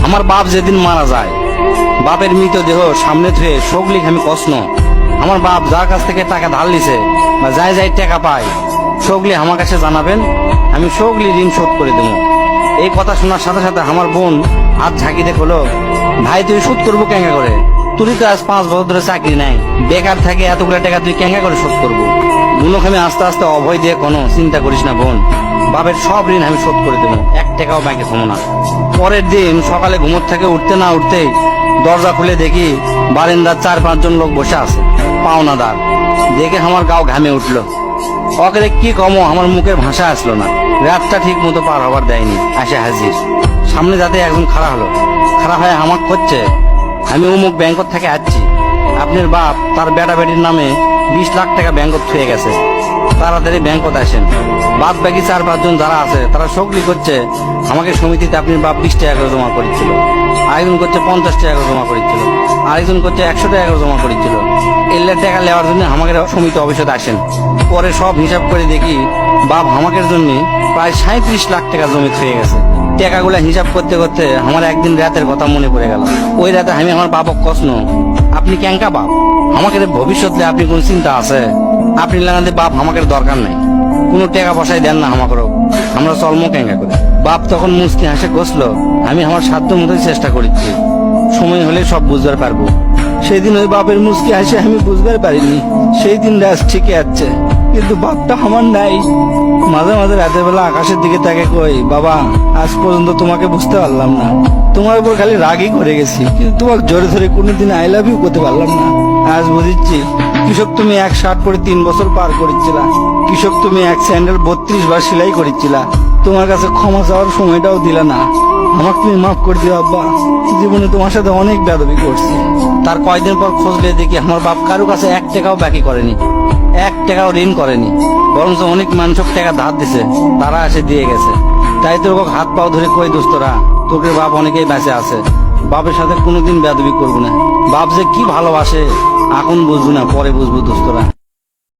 আমার বাপ যেদিন মারা যায়, বাপের মৃতদেহ সামনে ধুয়ে শোকলিক আমি কষ্ণ। আমার বাপ যার কাছ থেকে টাকা ধার লিছে বা যাই যাই টাকা পায়, শোকলি আমার কাছে জানাবেন, আমি শোকলি ঋণ শোধ করে দেবো। এই কথা শোনার সাথে সাথে আমার বোন হাত ঝাঁকি দেখলো, ভাই তুই শোধ করবো কেঙ্গা করে? তুই তো আজ 5 বছর ধরে চাকরি নাই, বেকার থাকে এতগুলো টাকা তুই কেঙ্গা করে শোধ করবো? বোনকে আমি আস্তে আস্তে অভয় দিয়ে কোনো চিন্তা করিস না বোন, বাপের সব ঋণ আমি শোধ করে দেবো, 1 টাকাও ব্যাংকে থমো না। পরের দিন সকালে ঘুমোর থেকে উঠতে না উঠতেই দরজা খুলে দেখি বারান্দার 4-5 জন লোক বসে আছে, পাওনাদার। দেখে আমার গাও ঘামে উঠলো। অকেরে কি কমো, আমার মুখের ভাষা আসলো না। রাতটা ঠিক মতো পার হবার দেয়নি, আসে হাজির। সামনে যাতে একজন খাড়া হলো, খাড়া হয়ে আমাক করছে, আমি অমুক ব্যাংকত থেকে আসছি, আপনার বাপ তার বেটা বেটির নামে 20 লাখ টাকা ব্যাংকত থুয়ে গেছে, তাড়াতাড়ি ব্যাংকত আসেন। বাদ বাকি 4-5 জন যারা আছে তারা সকলি করছে আমাকে সমিতিতে আপনার বাপ 20 টাকা করে জমা করেছিল, আরেকজন করছে 50 টাকা করে জমা করেছিল, আরেকজন করছে 100 টাকা করে জমা করেছিল। এলে টাকা নেওয়ার জন্য আমাকে সমিতি অফিসে আসেন। পরে সব হিসাব করে দেখি বাপ আমাকের জন্য প্রায় 37 লাখ টাকা জমি থুয়ে গেছে। টাকাগুলা হিসাব করতে করতে আমার একদিন রাতের কথা মনে পড়ে গেল। ওই রাতে আমি আমার বাপক কষ্ণ, আপনি ক্যাঙ্কা বাপ, আমাকে ভবিষ্যতে আপনি কোন চিন্তা আছে? আপনি লাগাতে বাপ আমাকে দরকার নাই, কোনো টাকা পয়সায় দেন না আমাকেও, আমরা চলমো ক্যাঙ্কা করে। বাপ তখন মুস্কি হাসে কষলো, আমি আমার সাধ্য মতোই চেষ্টা করেছি, সময় হলে সব বুঝতে পারবো। সেই দিন ওই বাপের মুস্কি হাসে আমি বুঝতে পারিনি। সেই দিন রাত ঠিকই আছে, কিন্তু বাপটা আমার নাই। মাঝে মাঝে রাতের বেলা আকাশের দিকে তাকে কই, বাবা আজ পর্যন্ত তোমাকে বুঝতে পারলাম না, তোমার উপর খালি রাগই করে গেছি, কিন্তু তোমাকে জোরে ধরে কোনোদিন আই লাভ ইউ করতে পারলাম না। আজ বুঝিচ্ছি, কৃষক তুমি 1 শার্ট পরে 3 বছর পার করেছিলা, কৃষক তুমি 1 স্যান্ডেল 32 বার সেলাই করেছিলা, তোমার কাছে ক্ষমা চাওয়ার সময়টাও দিলা না। আমাকে তুমি মাফ করে দিও আব্বা, জীবনে তোমার সাথে অনেক বেয়াদবি করছি। তার কয়েকদিন পর খোঁজলে দেখি আমার বাপ কারো কাছে 1 টাকাও বাকি করেনি, 1 টাকাও ঋণ করেনি, বরঞ্চ অনেক মানুষক টাকা ধার দিছে, তারা এসে দিয়ে গেছে। তাই তোর হাত পাও ধরে কই, দোস্তরা তোকে বাপ অনেকেই বেঁচে আছে, বাপের সাথে কোনোদিন বেয়াদবি করবো না। বাপ যে কি ভালোবাসে এখন বুঝবো না, পরে বুঝবো দোস্তরা।